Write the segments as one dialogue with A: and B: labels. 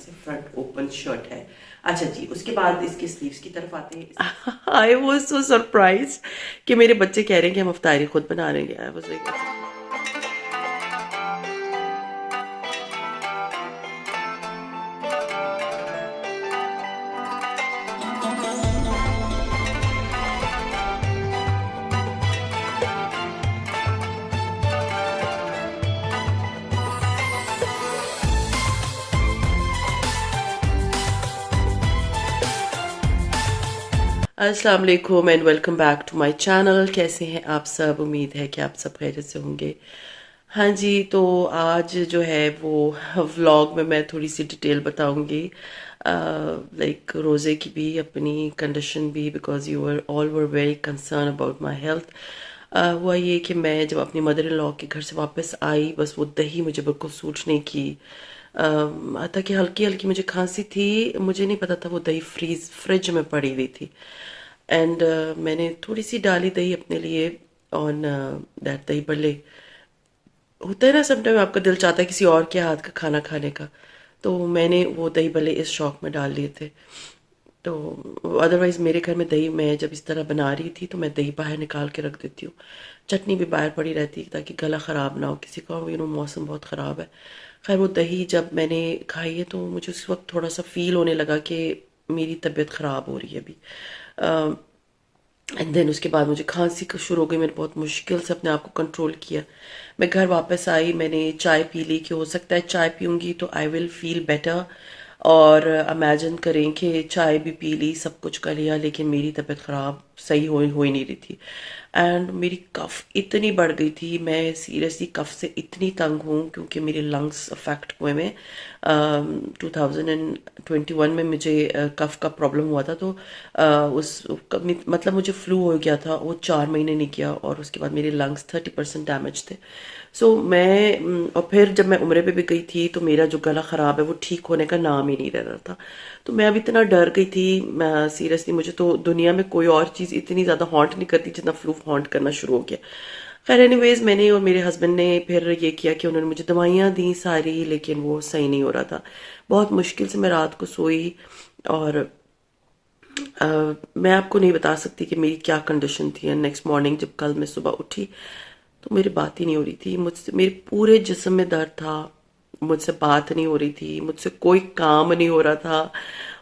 A: से front open shirt है। अच्छा जी, उसके बाद इसके स्लीव्स की तरफ आते हैं।
B: आई वॉज सो सरप्राइज कि मेरे बच्चे कह रहे हैं कि हम अफ्तारी खुद बना लेंगे। आई वॉज लाइक अस्सलाम वालेकुम and welcome back to my channel. कैसे हैं आप सब? उम्मीद है कि आप सब खैरियत से होंगे। हाँ जी, तो आज जो है वो व्लॉग में मैं थोड़ी सी डिटेल बताऊंगी, लाइक रोज़े की भी, अपनी कंडीशन भी, because you were all were very concern about my health. हुआ ये कि मैं जब अपनी मदर इन लॉ के घर से वापस आई, बस वो दही मुझे बिल्कुल सूट नहीं की। था कि हल्की हल्की मुझे खांसी थी, मुझे नहीं पता था वो दही फ्रिज में पड़ी हुई थी। एंड मैंने थोड़ी सी डाली दही अपने लिए ऑन दैट दही बल्ले। होता है ना समटाइम आपका दिल चाहता है किसी और के हाथ का खाना खाने का, तो मैंने वो दही भल्ले इस शौक में डाल लिए थे। तो अदरवाइज़ मेरे घर में दही, मैं जब इस तरह बना रही थी तो मैं दही बाहर निकाल के रख देती हूँ। चटनी भी बाहर पड़ी रहती है ताकि गला ख़राब ना हो किसी का, मौसम बहुत ख़राब है। खैर वो दही जब मैंने खाई है तो मुझे उस वक्त थोड़ा सा फील होने लगा कि मेरी तबीयत ख़राब हो रही है अभी। एंड देन उसके बाद मुझे खांसी का शुरू हो गई। मैंने बहुत मुश्किल से अपने आप को कंट्रोल किया। मैं घर वापस आई, मैंने चाय पी ली कि हो सकता है चाय पीऊँगी तो आई विल फील बेटर। और इमेजिन करें कि चाय भी पी ली, सब कुछ कर लिया, लेकिन मेरी तबीयत ख़राब सही हो ही नहीं रही थी। एंड मेरी कफ़ इतनी बढ़ गई थी, मैं सीरियसली कफ़ से इतनी तंग हूँ क्योंकि मेरे लंग्स अफेक्ट हुए में 2021 में मुझे कफ़ का प्रॉब्लम हुआ था। तो मतलब मुझे फ्लू हो गया था, वो 4 महीने नहीं किया और उसके बाद मेरे लंग्स 30% डैमेज थे। सो मैं और फिर जब मैं उम्रे पे भी गई थी तो मेरा जो गला ख़राब है वो ठीक होने का नाम ही नहीं रह रहा था। तो मैं अब इतना डर गई थी, सीरियसली मुझे तो दुनिया में कोई और चीज़ इतनी ज़्यादा हॉन्ट नहीं करती जितना फ्लू हॉन्ट करना शुरू हो गया। खैर एनीवेज, मैंने और मेरे हस्बैंड ने फिर ये किया कि उन्होंने मुझे दवाइयाँ दी सारी, लेकिन वो सही नहीं हो रहा था। बहुत मुश्किल से मैं रात को सोई। और मैं आपको नहीं बता सकती कि मेरी क्या कंडीशन थी। नेक्स्ट मॉर्निंग जब कल मैं सुबह उठी तो मेरी बात ही नहीं हो रही थी मुझसे, मेरे पूरे जिस्म में दर्द था, मुझसे बात नहीं हो रही थी, मुझसे कोई काम नहीं हो रहा था,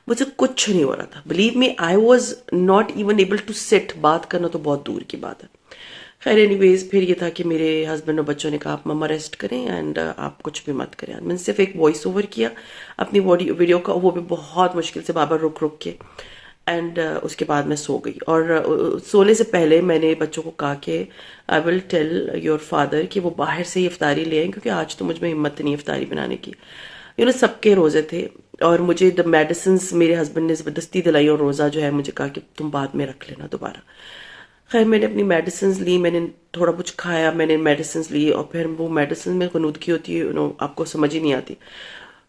B: मुझसे कुछ नहीं हो रहा था। Believe me, I was not even able to sit, बात करना तो बहुत दूर की बात है। खैर एनीवेज, फिर ये था कि मेरे हस्बैंड और बच्चों ने कहा आप मम्मा रेस्ट करें एंड आप कुछ भी मत करें। मैंने सिर्फ एक वॉइस ओवर किया अपनी बॉडी वीडियो का, वो भी बहुत मुश्किल से बाबा रुक रुक के। एंड उसके बाद मैं सो गई। और सोने से पहले मैंने बच्चों को कहा कि I will tell your father कि वो बाहर से ही इफ्तारी ले आए, क्योंकि आज तो मुझ में हिम्मत नहीं इफ्तारी बनाने की। सबके रोज़े थे और मुझे द मेडिसिन मेरे हस्बैंड ने ज़बरदस्ती दिलाई, और रोज़ा जो है मुझे कहा कि तुम बाद में रख लेना दोबारा। खैर मैंने अपनी मेडिसिन ली, मैंने थोड़ा कुछ खाया, मैंने मेडिसिन ली, और फिर वो मेडिसिन में क़ुनूदगी होती है, आपको समझ ही नहीं आती।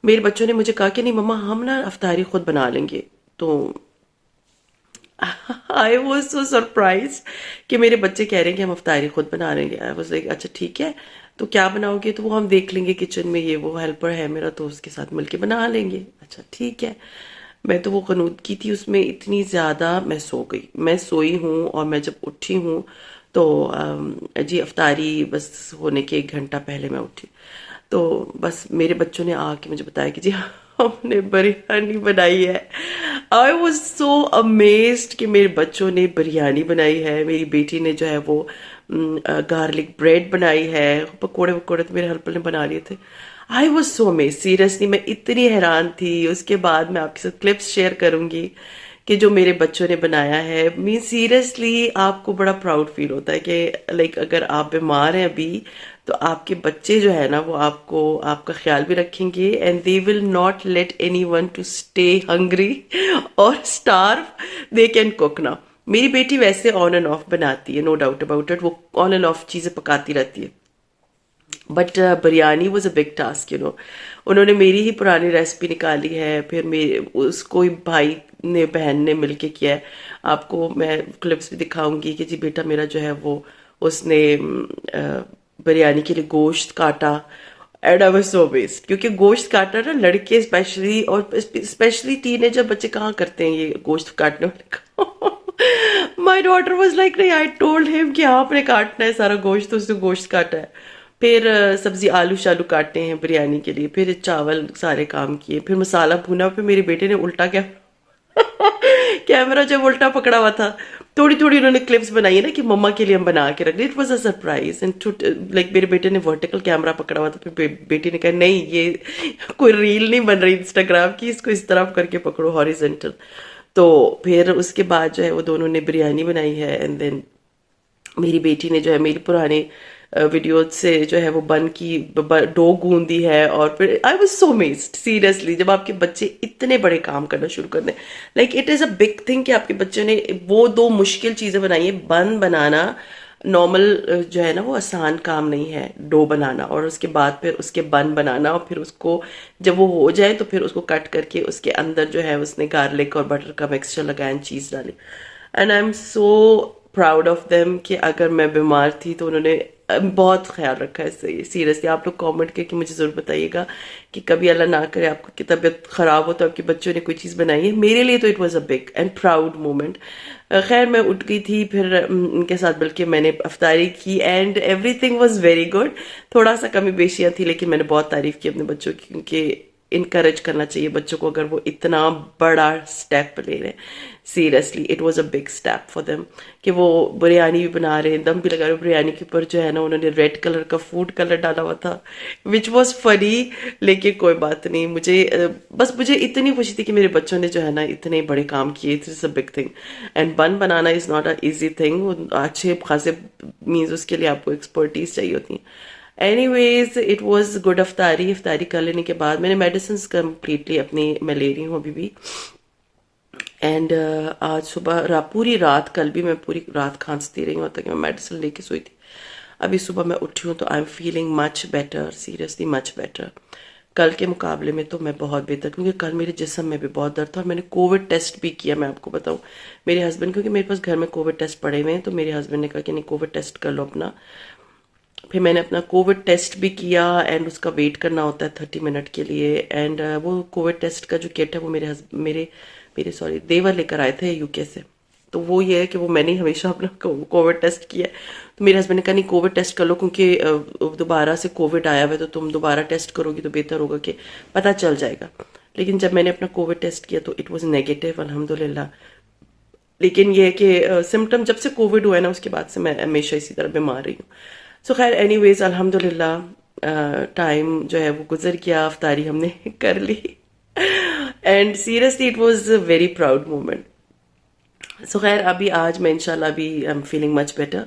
B: मेरे बच्चों ने मुझे कहा कि नहीं मम्मा, हम ना अफ्तारी खुद बना लेंगे। तो आई वॉज सो सरप्राइज कि मेरे बच्चे कह रहे हैं कि हम अफ्तारी खुद बना लेंगे। आई वॉज लाइक अच्छा ठीक है, तो क्या बनाओगे? तो वो हम देख लेंगे, किचन में ये वो हेल्पर है मेरा, तो उसके साथ मिलके बना लेंगे। अच्छा ठीक है। मैं तो वो कनूद की थी उसमें इतनी ज़्यादा, मैं सो गई। मैं सोई हूँ और मैं जब उठी हूँ तो जी अफ्तारी बस होने के 1 घंटा पहले मैं उठी। तो बस मेरे बच्चों ने आके मुझे बताया कि जी हमने बिरयानी बनाई है। आई वॉज सो अमेज्ड कि मेरे बच्चों ने बिरयानी बनाई है। मेरी बेटी ने जो है वो गार्लिक ब्रेड बनाई है, पकोड़े वकोड़े तो मेरे हेल्पर ने बना लिए थे। I was so amazed, seriously मैं इतनी हैरान थी। उसके बाद मैं आपके साथ क्लिप्स शेयर करूंगी कि जो मेरे बच्चों ने बनाया है। मीन सीरियसली आपको बड़ा प्राउड फील होता है कि लाइक अगर आप बीमार हैं अभी, तो आपके बच्चे जो है ना वो आपको, आपका ख्याल भी रखेंगे, and they will not let any one two stay hungry और स्टार्व। दे कैन कुक ना। मेरी बेटी वैसे ऑन एंड ऑफ बनाती है, नो डाउट अबाउट इट, वो ऑन एंड ऑफ चीज़ें पकाती रहती है, but biryani was a big task. उन्होंने मेरी ही पुरानी रेसिपी निकाली है, फिर मेरे उसको ही भाई ने बहन ने मिलके किया है। आपको मैं क्लिप्स भी दिखाऊंगी कि जी बेटा मेरा जो है वो, उसने बिरयानी के लिए गोश्त काटा, and I was so waste, क्योंकि गोश्त काटना ना लड़के स्पेशली, और स्पेशली टीनेजर बच्चे कहाँ करते हैं ये गोश्त काटने वाले का। माई डॉटर वॉज लाइक नहीं, आई टोल्ड हिम कि आपने काटना है सारा गोश्त, तो उसने गोश्त काटा है। फिर सब्जी आलू शालू काटे हैं बिरयानी के लिए, फिर चावल सारे काम किए, फिर मसाला भुना, फिर मेरे बेटे ने उल्टा क्या कैमरा जब उल्टा पकड़ा हुआ था, थोड़ी थोड़ी उन्होंने क्लिप्स बनाई है ना कि मम्मा के लिए हम बना के रख दी। It was a surprise and like मेरे बेटे ने वर्टिकल कैमरा पकड़ा हुआ था, फिर बेटी ने कहा नहीं ये कोई रील नहीं बन रही इंस्टाग्राम की, इसको इस तरफ करके पकड़ो हॉरिजेंटल। तो फिर उसके बाद जो है वो दोनों ने बिरयानी बनाई है, एंड देन मेरी बेटी ने जो है मेरी पुराने वीडियो से जो है वो बन की डो गूंदी है। और फिर आई वाज सो अमेज्ड सीरियसली, जब आपके बच्चे इतने बड़े काम करना शुरू कर दें, like it is a big thing कि आपके बच्चे ने वो दो मुश्किल चीज़ें बनाई है। बन बनाना नॉर्मल जो है ना वो आसान काम नहीं है, डो बनाना, और उसके बाद फिर उसके बन बनाना, और फिर उसको जब वो हो जाए तो फिर उसको कट करके उसके अंदर जो है उसने गार्लिक और बटर का मिक्सचर लगाया एंड चीज़ डाली। And I am so proud of them कि अगर मैं बीमार थी तो उन्होंने बहुत ख्याल रखा है इससे। सीरियसली आप लोग कमेंट करके मुझे ज़रूर बताइएगा कि कभी अल्लाह ना करे आपको की तबीयत ख़राब हो तो आपके बच्चों ने कोई चीज़ बनाई है। मेरे लिए तो it was a big and proud moment. खैर मैं उठ गई थी, फिर उनके साथ बल्कि मैंने अफ्तारी की and everything was very good. थोड़ा सा कमी बेशियाँ थी, लेकिन मैंने बहुत तारीफ़ की अपने बच्चों की, क्योंकि इनकरेज करना चाहिए बच्चों को अगर वो इतना बड़ा स्टेप ले रहे हैं। Seriously it was a big step for them कि वो बिरयानी भी बना रहे हैं, दम भी लगा रहे हैं। बिरयानी के ऊपर जो है ना उन्होंने रेड कलर का फूड कलर डाला हुआ था, विच वॉज फनी, लेकिन कोई बात नहीं। बस मुझे इतनी खुशी थी कि मेरे बच्चों ने जो है ना इतने बड़े काम किए। It's a big thing and bun बनाना is not a easy thing. अच्छे खासे मीन्स उसके लिए आपको एक्सपर्टीज चाहिए होती है। Anyways it was good. अफ्तारी कर लेने के बाद मैंने मेडिसिन कम्प्लीटली अपनी मैं ले रही हूँ अभी भी। एंड आज सुबह पूरी रात, कल भी मैं पूरी रात खांसती रही हूँ तक मैं मेडिसिन लेके सोई थी। अभी सुबह मैं उठी हूँ तो आई am feeling much better, seriously much better. कल के मुकाबले में तो मैं बहुत बेहतर, क्योंकि कल मेरे जिस्म में भी बहुत दर्द था और मैंने कोविड टेस्ट भी किया। मैं आपको बताऊं, मेरे हस्बैंड, क्योंकि मेरे पास घर में कोविड टेस्ट पड़े हुए हैं, तो मेरे हस्बैंड ने कहा कि नहीं कोविड टेस्ट कर लो अपना। फिर मैंने अपना कोविड टेस्ट भी किया एंड उसका वेट करना होता है 30 मिनट के लिए। एंड वो कोविड टेस्ट का जो किट है वो मेरे देवर लेकर आए थे यूके से। तो वो ये है कि वो मैंने हमेशा अपना कोविड टेस्ट किया है। तो मेरे हस्बैंड ने कहा नहीं कोविड टेस्ट कर लो, क्योंकि दोबारा से कोविड आया हुआ है तो तुम दोबारा टेस्ट करोगी तो बेहतर होगा कि पता चल जाएगा। लेकिन जब मैंने अपना कोविड टेस्ट किया तो इट वॉज नेगेटिव, अल्हम्दुलिल्लाह। लेकिन ये है कि सिम्टम जब से कोविड हुआ है ना उसके बाद से मैं हमेशा इसी तरह बीमार रही हूँ। सो खैर एनीवेज अल्हम्दुलिल्लाह टाइम जो है वो गुजर गया, अफ्तारी हमने कर ली and seriously it was a very proud moment. So खैर अभी आज मैं इंशाल्लाह अभी I am feeling much better,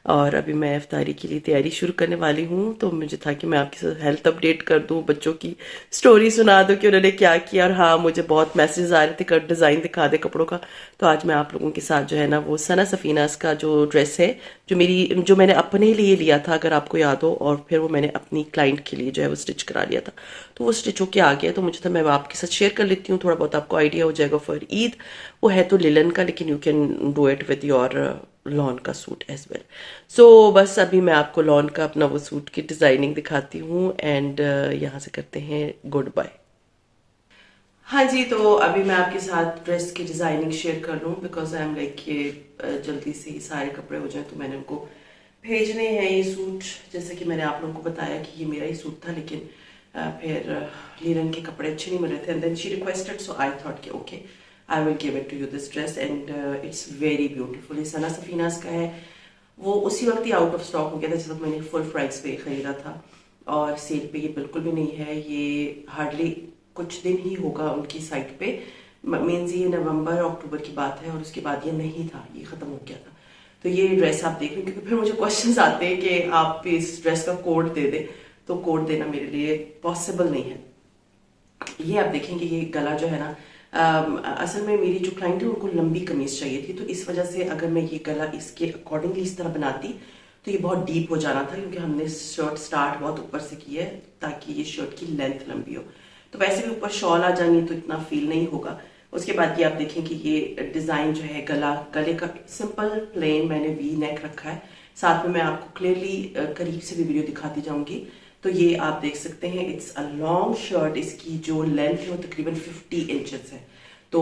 B: और अभी मैं इफ्तारी के लिए तैयारी शुरू करने वाली हूँ। तो मुझे था कि मैं आपके साथ हेल्थ अपडेट कर दूँ, बच्चों की स्टोरी सुना दूँ कि उन्होंने क्या किया। और हाँ, मुझे बहुत मैसेज आ रहे थे कि डिज़ाइन दिखा दे कपड़ों का, तो आज मैं आप लोगों के साथ जो है ना वो सना सफीनास का जो ड्रेस है जो मैंने अपने लिए लिया था, अगर आपको याद हो, और फिर वो मैंने अपनी क्लाइंट के लिए जो है वो स्टिच करा लिया था, तो वो स्टिच होके आ गया। तो मुझे था मैं आपके साथ शेयर कर लेती हूँ, थोड़ा बहुत आपको आइडिया हो जाएगा फॉर ईद। वो है तो लिलन का, लेकिन you can do it with your lawn का सूट एज वेल। सो बस अभी मैं आपको लॉन का अपना वो सूट की डिज़ाइनिंग दिखाती हूँ एंड यहाँ से करते हैं गुड बाय। हाँ जी, तो अभी मैं आपके साथ ड्रेस की डिज़ाइनिंग शेयर कर लूँ, बिकॉज आई एम लाइक कि जल्दी से ही सारे कपड़े हो जाए तो मैंने उनको भेजने हैं। ये सूट जैसे कि मैंने आप लोगों को बताया कि ये मेरा ही सूट था, लेकिन फिर लीलन के कपड़े अच्छे नहीं मिल रहे थे and then she requested, so I thought कि okay I will give it to you this dress and it's very beautiful. ये सना सफीनास का है, वो उसी वक्त ही आउट ऑफ स्टॉक हो गया था जिस वक्त मैंने फुल प्राइस पे खरीदा था, और सेल पे ये बिल्कुल भी नहीं है। ये हार्डली कुछ दिन ही होगा उनकी साइट पे, मीन्स ये नवंबर अक्टूबर की बात है, और उसके बाद ये नहीं था, ये खत्म हो गया था। तो ये ड्रेस आप देख रहे हैं, क्योंकि फिर मुझे क्वेश्चंस आते हैं कि आप इस ड्रेस का कोड दे दें, तो कोड देना मेरे लिए पॉसिबल नहीं है। ये आप देखेंगे ये गला जो है ना, असल में मेरी जो क्लाइंट है उनको लंबी कमीज चाहिए थी, तो इस वजह से अगर मैं ये गला इसके अकॉर्डिंगली इस तरह बनाती तो ये बहुत डीप हो जाना था, क्योंकि हमने शर्ट स्टार्ट बहुत ऊपर से की है ताकि ये शर्ट की लेंथ लंबी हो। तो वैसे भी ऊपर शॉल आ जाएंगी तो इतना फील नहीं होगा। उसके बाद ये आप देखें कि ये डिजाइन जो है गले का सिंपल प्लेन मैंने वी नेक रखा है। साथ में मैं आपको क्लियरली करीब से भी वीडियो दिखाती जाऊंगी
A: तो ये आप देख सकते हैं, इट्स अ लॉन्ग शर्ट। इसकी जो लेंथ है वो तकरीबन 50 इंचेस है। तो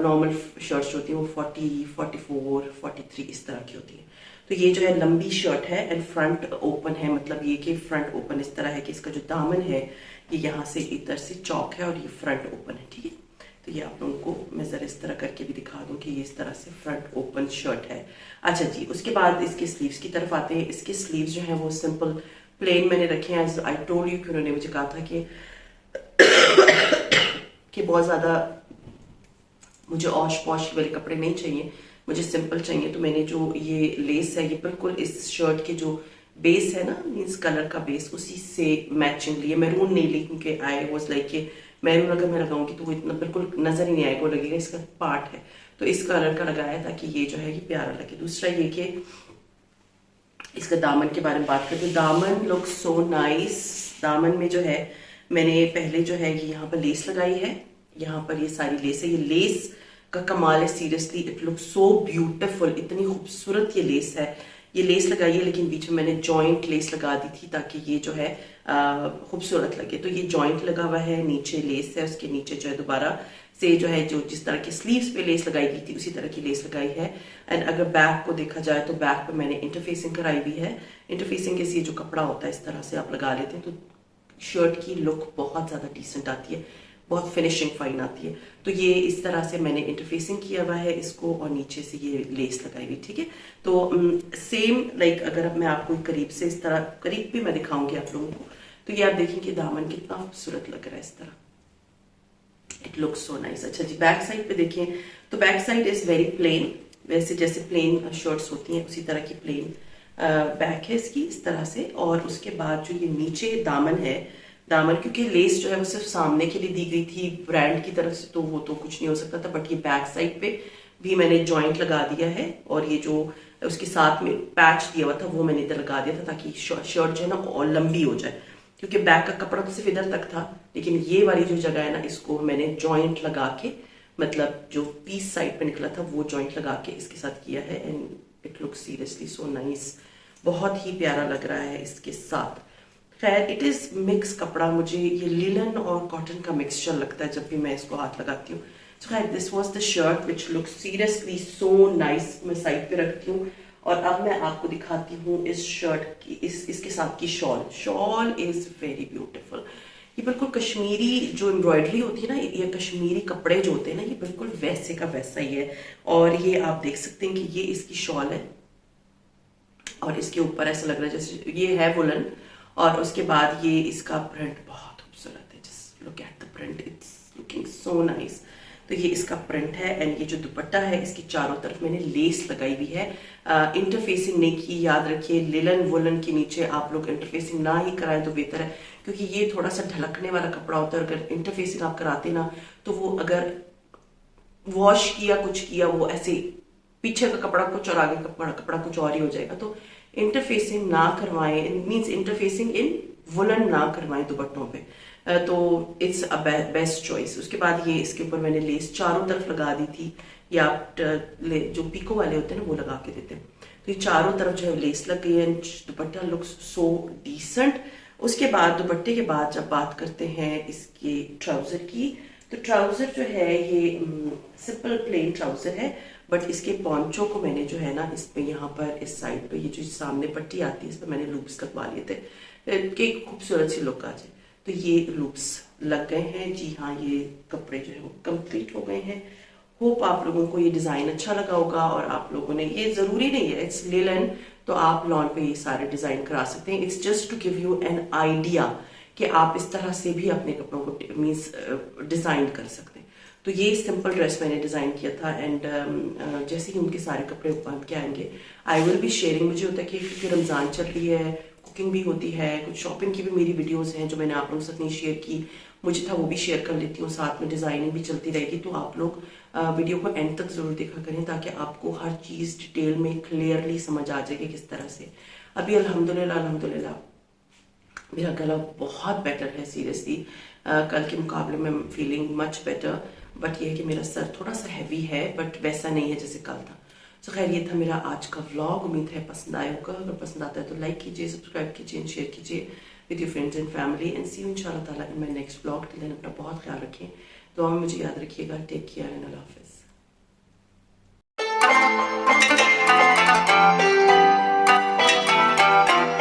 A: नॉर्मल शर्ट्स होती हैं वो 40, 44, 43 इस तरह की होती है। तो ये जो है लंबी शर्ट है एंड फ्रंट ओपन है, मतलब ये कि फ्रंट ओपन इस तरह है कि इसका जो दामन है ये यहाँ से इधर से चौक है और ये फ्रंट ओपन है, ठीक है। तो ये आप लोगों को मैं ज़रा इस तरह करके भी दिखा दूं कि ये इस तरह से फ्रंट ओपन शर्ट है। अच्छा जी, उसके बाद इसके स्लीव्स की तरफ आते हैं। इसके स्लीव्स जो हैं वो सिंपल प्लेन मैंने रखे हैं। एज आई टोल्ड यू कि उन्होंने मुझे कहा था कि बहुत ज़्यादा मुझे ऑश पॉश वाले कपड़े नहीं चाहिए, मुझे सिंपल चाहिए। तो मैंने जो ये लेस है ये बिल्कुल इस शर्ट के जो बेस है ना, मीन्स कलर का बेस, उसी से मैचिंग लिए। मैरून नहीं ली क्योंकि आई वॉज लाइक कि मैरून अगर मैं लगाऊंगी तो वो इतना बिल्कुल नजर ही नहीं आएगा, वो लगेगा इसका पार्ट है। तो इस कलर का लगाया ताकि ये जो है ये प्यारा लगे। दूसरा ये कि इसका दामन के बारे में बात करते हैं। दामन लुक सो नाइस। दामन में जो है मैंने पहले जो है ये यहाँ पर लेस लगाई है, यहाँ पर ये सारी लेस है। ये लेस का कमाल है seriously, it look so beautiful. इतनी खूबसूरत ये लेस है। ये लेस लगाई है लेकिन बीच में मैंने जॉइंट लेस लगा दी थी ताकि ये जो है खूबसूरत लगे। तो ये जॉइंट लगा हुआ है, नीचे लेस है, उसके नीचे जो है दोबारा से जो है जो जिस तरह के स्लीव्स पे लेस लगाई गई थी उसी तरह की लेस लगाई है। एंड अगर बैक को देखा जाए तो बैक पे मैंने इंटरफेसिंग कराई हुई है। इंटरफेसिंग के ये जो कपड़ा होता है इस तरह से आप लगा लेते हैं तो शर्ट की लुक बहुत ज़्यादा डिसेंट आती है, बहुत फिनिशिंग फाइन आती है। तो ये इस तरह से मैंने इंटरफेसिंग किया हुआ है इसको और नीचे से ये लेस लगाई हुई, ठीक है। तो सेम लाइक अगर अब मैं आपको करीब से इस तरह करीब भी मैं दिखाऊंगी आप लोगों को, तो ये आप देखेंगे दामन कितना खूबसूरत लग रहा है इस तरह, इट लुक्स सो नाइस। अच्छा जी, बैक साइड पे देखें तो back side is very plain, वैसे जैसे प्लेन शर्ट्स होती हैं उसी तरह की प्लेन बैक है इसकी इस तरह से। और उसके बाद जो ये नीचे दामन है, दामन क्योंकि लेस जो है वो सिर्फ सामने के लिए दी गई थी ब्रांड की तरफ से, तो वो तो कुछ नहीं हो सकता था। बट ये बैक साइड पे भी मैंने जॉइंट लगा दिया है और ये जो उसके साथ में पैच दिया हुआ था वो मैंने इधर लगा दिया था ताकि शर्ट जो है ना और लंबी हो जाए, क्योंकि बैक का कपड़ा तो सिर्फ इधर तक था लेकिन ये वाली जो जगह है ना इसको मैंने जॉइंट लगा के, मतलब जो पीस साइड पे निकला था वो जॉइंट लगा के इसके साथ किया है। And it looks seriously so nice, बहुत ही प्यारा लग रहा है इसके साथ। खैर इट इज मिक्स कपड़ा, मुझे ये लिलन और कॉटन का मिक्सचर लगता है जब भी मैं इसको हाथ लगाती हूँ। सो खैर this was the shirt which looks seriously so nice. मैं साइड पे रखती हूँ और अब मैं आपको दिखाती हूँ इस शर्ट की इसके साथ की shawl. Shawl is very beautiful. ये बिल्कुल कश्मीरी जो एम्ब्रॉयडरी होती है ना, ये कश्मीरी कपड़े जो होते हैं ना, ये बिल्कुल वैसे का वैसा ही है। और ये आप देख सकते हैं कि ये इसकी शॉल है और इसके ऊपर ऐसा लग रहा है जैसे ये है वुलन, और उसके बाद ये इसका प्रिंट बहुत खूबसूरत है। Just look at the print, it's looking so nice. तो ये इसका प्रिंट है एंड ये जो दुपट्टा है इसकी चारों तरफ मैंने लेस लगाई हुई है। इंटरफेसिंग नहीं की, याद रखिए लिलन वुलन के नीचे आप लोग इंटरफेसिंग ना ही कराएं तो बेहतर है, क्योंकि ये थोड़ा सा ढलकने वाला कपड़ा होता है। अगर इंटरफेसिंग आप कराते ना तो वो अगर वॉश किया कुछ किया वो ऐसे पीछे का कपड़ा कुछ और आगे का कपड़ा कुछ और ही हो जाएगा। तो इंटरफेसिंग ना करवाएं, मींस इंटरफेसिंग इन वुलन ना करवाएं दुपट्टों पे, तो इट्स अ बेस्ट चॉइस। उसके बाद ये इसके ऊपर मैंने लेस चारों तरफ लगा दी थी, या आप जो पीको वाले होते हैं ना वो लगा के देते हैं। तो ये चारों तरफ जो है लेस लग गई है, दुपट्टा लुक्स सो डिसेंट। उसके बाद दुपट्टे के बाद जब बात करते हैं इसके ट्राउजर की, तो ट्राउजर जो है ये सिंपल प्लेन ट्राउजर है, बट इसके पॉन्चो को मैंने जो है ना इस पे यहाँ पर इस साइड पे ये जो सामने पट्टी आती है इस पर मैंने लूप्स लगवा लिए थे कि खूबसूरत सी लुक आ जाए। तो ये लूप्स लग गए हैं। जी हाँ, ये कपड़े जो है वो कंप्लीट हो गए हैं। होप आप लोगों को ये डिजाइन अच्छा लगा होगा और आप लोगों ने, ये जरूरी नहीं है इट्स लिलन, तो आप लॉन पे ये सारे डिजाइन करा सकते हैं। It's just to give you an idea कि आप इस तरह से भी अपने कपड़ों को मीन्स डिजाइन कर सकते हैं। तो ये सिंपल ड्रेस मैंने डिजाइन किया था एंड जैसे ही उनके सारे कपड़े बन के आएंगे आई विल बी शेयरिंग। मुझे होता है कि क्योंकि रमजान चल रही है, कुकिंग भी होती है, कुछ शॉपिंग की भी मेरी वीडियोस हैं जो मैंने आप लोगों के साथ नहीं शेयर की, मुझे था वो भी शेयर कर लेती हूँ, साथ में डिजाइनिंग भी चलती रहेगी। तो आप लोग वीडियो को एंड तक जरूर देखा करें ताकि आपको हर चीज डिटेल में क्लियरली समझ आ जाएगी किस तरह से। अभी अल्हम्दुलिल्लाह मेरा गला बहुत बेटर है सीरियसली, कल के मुकाबले में फीलिंग मच बेटर। बट ये है कि मेरा सर थोड़ा सा हैवी है बट वैसा नहीं है जैसे कल था। तो खैर ये था मेरा आज का व्लॉग, उम्मीद है पसंद आया होगा। अगर पसंद आता है तो लाइक कीजिए, सब्सक्राइब कीजिए, शेयर कीजिए। with your friends and family, and see you inshallah ta'ala in my next vlog. Till then अपना बहुत ख्याल रखें, दुआ में मुझे याद रखिएगा. Take care and Allah Hafiz.